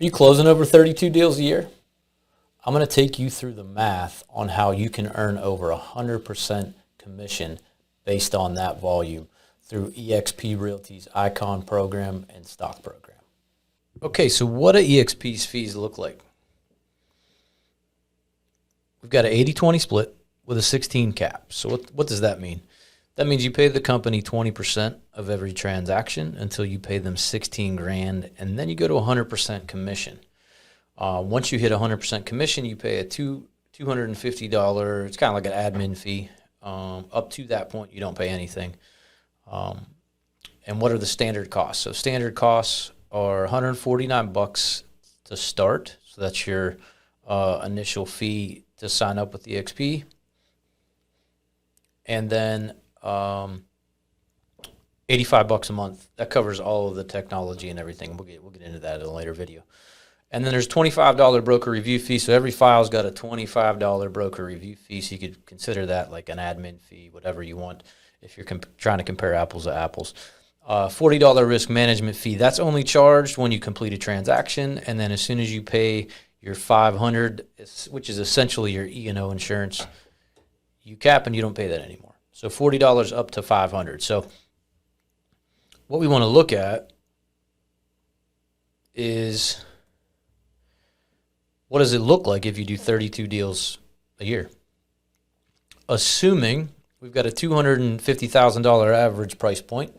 Are you closing over 32 deals a year? I'm going to take you through the math on how you can earn over 100% commission based on that volume through EXP Realty's Icon Program and Stock Program. Okay, so what do EXP's fees look like? We've got an 80-20 split with a 16 cap. So what does that mean? That means you pay the company 20% of every transaction until you pay them 16 grand, and then you go to 100% commission. Once you hit 100% commission, you pay a $250. It's kind of like an admin fee. Up to that point, you don't pay anything. And what are the standard costs? So standard costs are $149 to start. So that's your initial fee to sign up with EXP. And then $85 a month. That covers all of the technology and everything. We'll get into that in a later video. And then there's $25 broker review fee. So every file's got a $25 broker review fee. So you could consider that like an admin fee, whatever you want, if you're trying to compare apples to apples. $40 risk management fee. That's only charged when you complete a transaction. And then as soon as you pay your $500, which is essentially your E&O insurance, you cap and you don't pay that anymore. So $40 up to $500. So what we want to look at is, what does it look like if you do 32 deals a year? Assuming we've got a $250,000 average price point,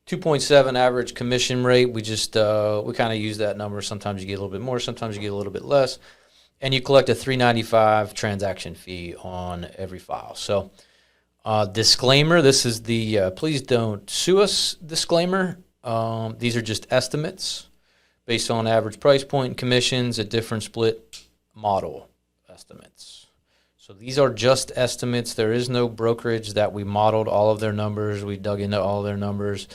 2.7 average commission rate. We kind of use that number. Sometimes you get a little bit more, sometimes you get a little bit less. And you collect a $395 transaction fee on every file. So disclaimer, this is the please don't sue us disclaimer. These are just estimates based on average price point and commissions at different split model estimates. So these are just estimates. There is no brokerage that we modeled all of their numbers. We dug into all their numbers.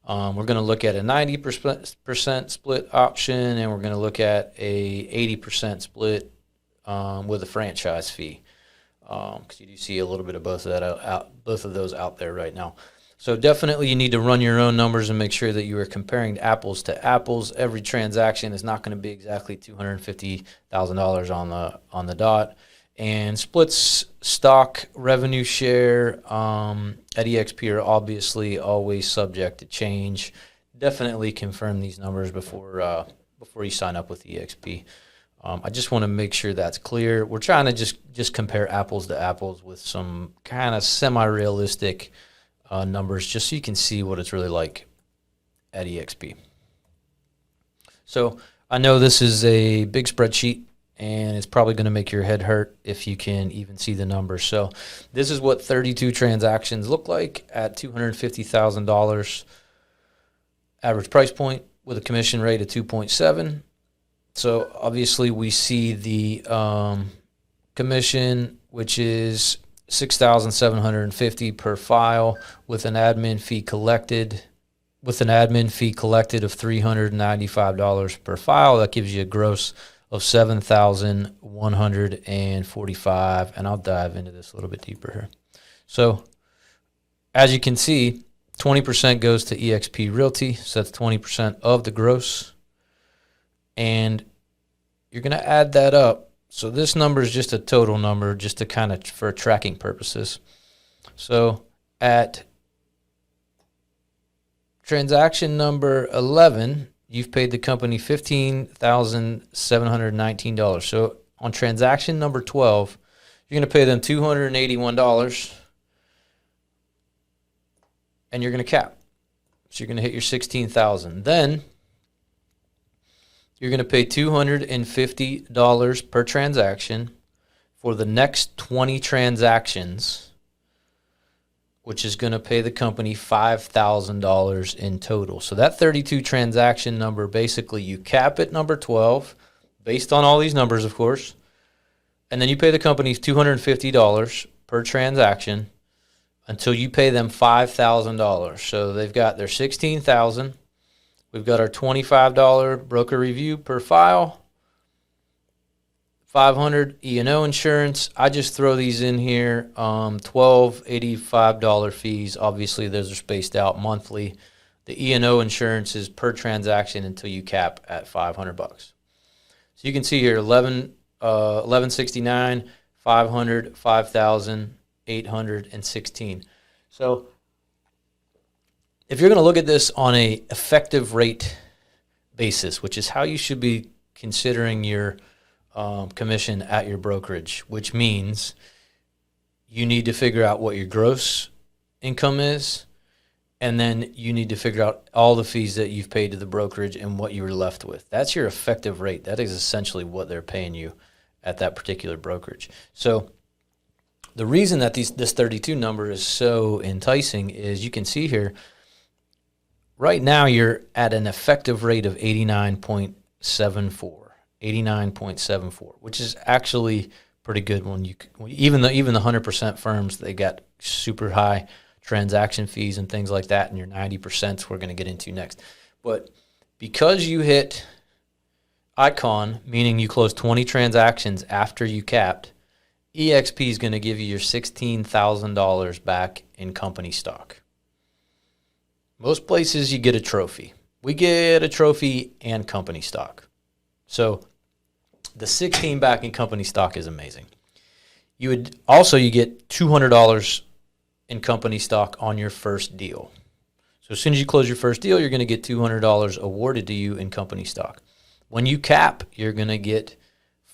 We're going to look at a 90% split option, and we're going to look at a 80% split with a franchise fee. Because you do see a little bit of both of those out there right now. So definitely you need to run your own numbers and make sure that you are comparing apples to apples. Every transaction is not going to be exactly $250,000 on the dot. And splits, stock, revenue share at EXP are obviously always subject to change. Definitely confirm these numbers before you sign up with EXP. I just want to make sure that's clear. We're trying to just compare apples to apples with some kind of semi-realistic numbers, just so you can see what it's really like at EXP. So I know this is a big spreadsheet, and it's probably going to make your head hurt if you can even see the numbers. So this is what 32 transactions look like at $250,000 average price point with a commission rate of 2.7. So obviously we see the commission, which is $6,750 per file, with an admin fee collected of $395 per file. That gives you a gross of $7,145, and I'll dive into this a little bit deeper here. So as you can see, 20% goes to EXP Realty, so that's 20% of the gross. And you're going to add that up. So this number is just a total number, just to kind of for tracking purposes. So at transaction number 11, you've paid the company $15,719. So on transaction number 12, you're going to pay them $281, and you're going to cap. So you're going to hit your $16,000. Then you're going to pay $250 per transaction for the next 20 transactions, which is going to pay the company $5,000 in total. So that 32 transaction number, basically you cap at number 12, based on all these numbers, of course, and then you pay the company $250 per transaction until you pay them $5,000. So they've got their $16,000. We've got our $25 broker review per file, $500 E&O insurance. I just throw these in here. $1,285 fees. Obviously, those are spaced out monthly. The E&O insurance is per transaction until you cap at $500. So you can see here 1169, 500, 5,000, 816. So if you're going to look at this on a effective rate basis, which is how you should be considering your commission at your brokerage, which means you need to figure out what your gross income is, and then you need to figure out all the fees that you've paid to the brokerage and what you were left with. That's your effective rate. That is essentially what they're paying you at that particular brokerage. So the reason that this 32 number is so enticing is you can see here, right now you're at an effective rate of 89.74, which is actually pretty good when even the 100% firms, they got super high transaction fees and things like that, and your 90% we're going to get into next. But because you hit Icon, meaning you closed 20 transactions after you capped, EXP is going to give you your $16,000 back in company stock. Most places you get a trophy. We get a trophy and company stock. So the 16 back in company stock is amazing. You get $200 in company stock on your first deal. So as soon as you close your first deal, you're going to get $200 awarded to you in company stock. When you cap, you're going to get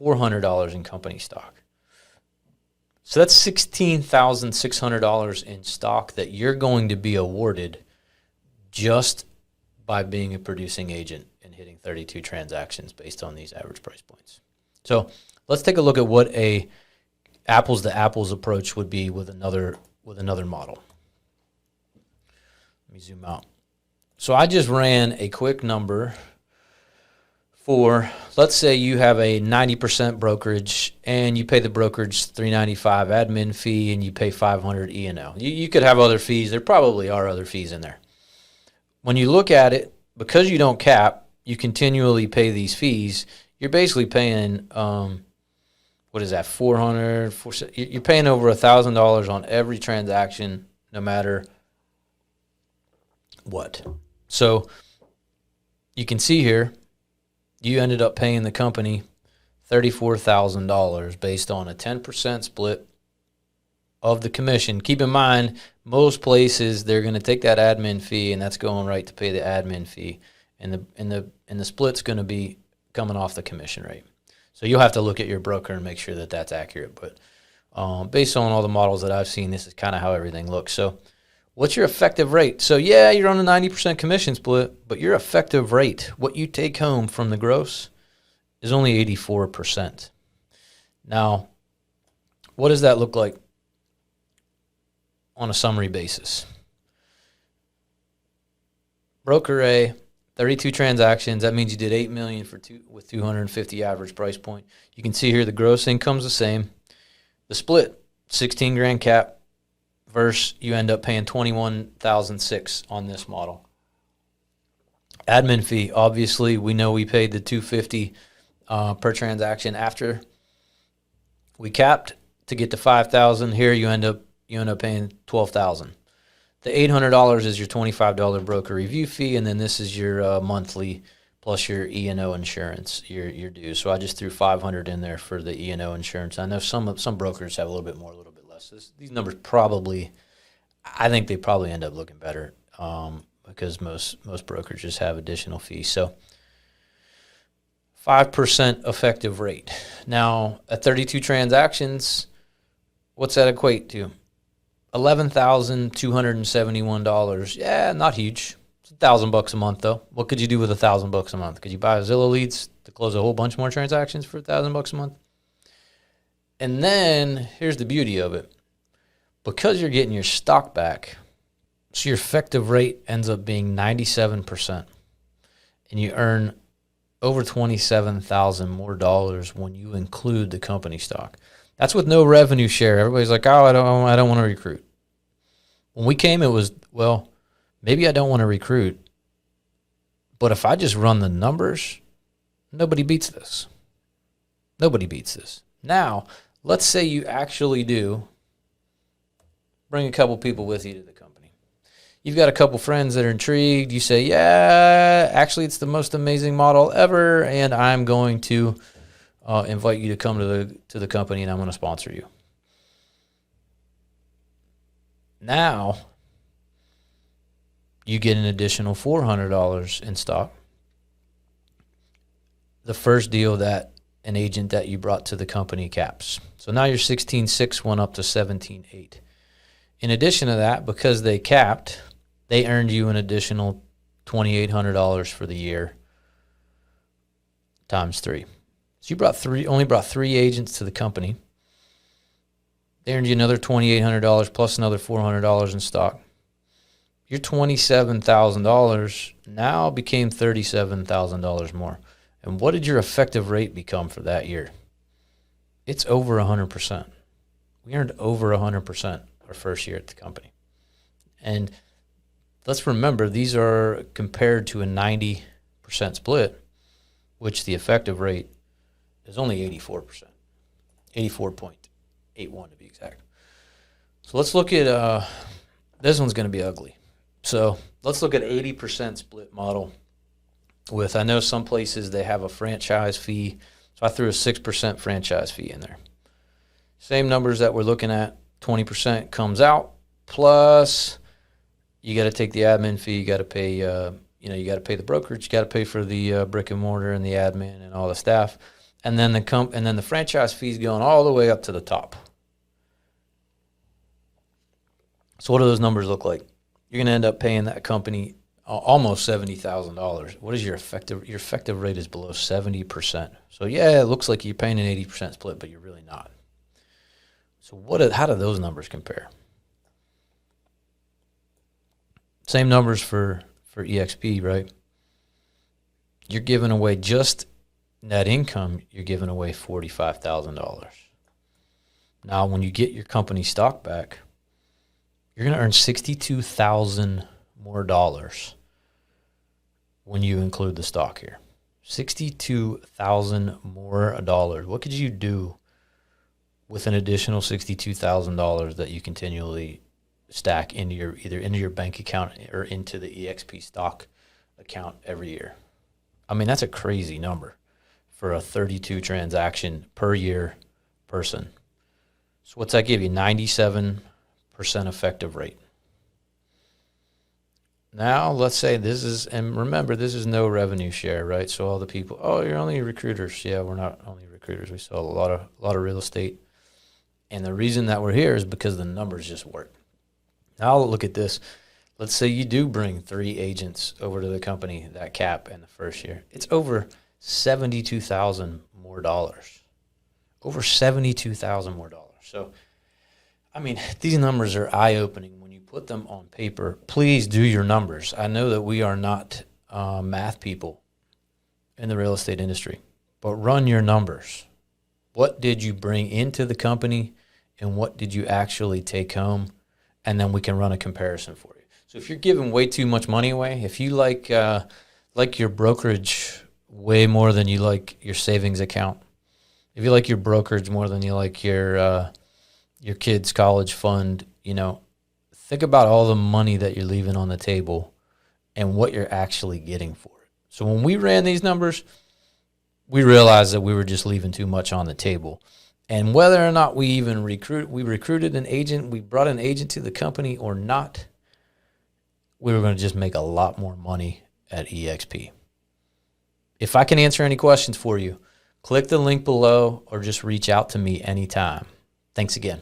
$400 in company stock. So that's $16,600 in stock that you're going to be awarded just by being a producing agent and hitting 32 transactions based on these average price points. So let's take a look at what a apples to apples approach would be with another model. Let me zoom out. So I just ran a quick number for, let's say you have a 90% brokerage and you pay the brokerage $395 admin fee and you pay $500 E&O. You could have other fees. There probably are other fees in there. When you look at it, because you don't cap, you continually pay these fees. You're basically paying, what is that, $400? You're paying over $1,000 on every transaction, no matter what. So you can see here, you ended up paying the company $34,000 based on a 10% split of the commission. Keep in mind, most places they're going to take that admin fee, and that's going right to pay the admin fee, and the split's going to be coming off the commission rate. So you'll have to look at your broker and make sure that that's accurate. But based on all the models that I've seen, this is kind of how everything looks. So what's your effective rate? So yeah, you're on a 90% commission split, but your effective rate, what you take home from the gross, is only 84%. Now, what does that look like on a summary basis? Broker A, 32 transactions. That means you did $8 million with 250 average price point. You can see here the gross income's the same. The split, 16 grand cap, versus you end up paying $21,600 on this model. Admin fee, obviously, we know we paid the $250 per transaction after we capped to get to $5,000. Here you end up paying $12,000. The $800 is your $25 broker review fee, and then this is your monthly plus your E&O insurance, your dues. So I just threw $500 in there for the E&O insurance. I know some brokers have a little bit more, a little bit less. These numbers I think they probably end up looking better because most brokerages have additional fees. So 5% effective rate. Now, at 32 transactions, what's that equate to? $11,271. Yeah, not huge. It's $1,000 a month, though. What could you do with $1,000 a month? Could you buy Zillow leads to close a whole bunch more transactions for $1,000 a month? And then here's the beauty of it. Because you're getting your stock back, so your effective rate ends up being 97%. And you earn over $27,000 more dollars when you include the company stock. That's with no revenue share. Everybody's like, oh, I don't want to recruit. When we came, it was, well, maybe I don't want to recruit, but if I just run the numbers, nobody beats this. Nobody beats this. Now, let's say you actually do bring a couple people with you to the company. You've got a couple friends that are intrigued. You say, yeah, actually it's the most amazing model ever, and I'm going to invite you to come to the company, and I'm going to sponsor you. Now you get an additional $400 in stock. The first deal that an agent that you brought to the company caps. So now your 16.6 went up to 17.8. In addition to that, because they capped, they earned you an additional $2,800 for the year times 3. So you only brought 3 agents to the company. They earned you another $2,800 plus another $400 in stock. Your $27,000 now became $37,000 more. And what did your effective rate become for that year? It's over 100%. We earned over 100% our first year at the company. And let's remember, these are compared to a 90% split, which the effective rate is only 84%, 84.81 to be exact. So let's look at, this one's going to be ugly. So let's look at 80% split model with, I know some places they have a franchise fee. So I threw a 6% franchise fee in there. Same numbers that we're looking at, 20% comes out, plus you got to take the admin fee, you got to pay, you got to pay the brokerage, you got to pay for the brick and mortar and the admin and all the staff. And then the franchise fees going all the way up to the top. So what do those numbers look like? You're going to end up paying that company almost $70,000. What is your effective rate is below 70%. So yeah, it looks like you're paying an 80% split, but you're really not. So how do those numbers compare? Same numbers for EXP, right? You're giving away just net income, you're giving away $45,000. Now, when you get your company stock back, you're going to earn $62,000 more dollars when you include the stock here. $62,000 more dollars. What could you do with an additional $62,000 that you continually stack into your bank account or into the EXP stock account every year? I mean, that's a crazy number for a 32 transaction per year person. So what's that give you? 97% effective rate. Now let's say this is, and remember, this is no revenue share, right? So all the people, oh, you're only recruiters. Yeah, we're not only recruiters. We sell a lot of real estate. And the reason that we're here is because the numbers just work. Now look at this. Let's say you do bring 3 agents over to the company that cap in the first year. It's over $72,000 more dollars. Over $72,000 more dollars. So, I mean, these numbers are eye-opening when you put them on paper. Please do your numbers. I know that we are not math people in the real estate industry, but run your numbers. What did you bring into the company and what did you actually take home? And then we can run a comparison for you. So if you're giving way too much money away, if you like your brokerage way more than you like your savings account, if you like your brokerage more than you like your kid's college fund, think about all the money that you're leaving on the table and what you're actually getting for it. So when we ran these numbers, we realized that we were just leaving too much on the table. And whether or not we recruited an agent, we brought an agent to the company or not, we were going to just make a lot more money at EXP. If I can answer any questions for you, click the link below or just reach out to me anytime. Thanks again.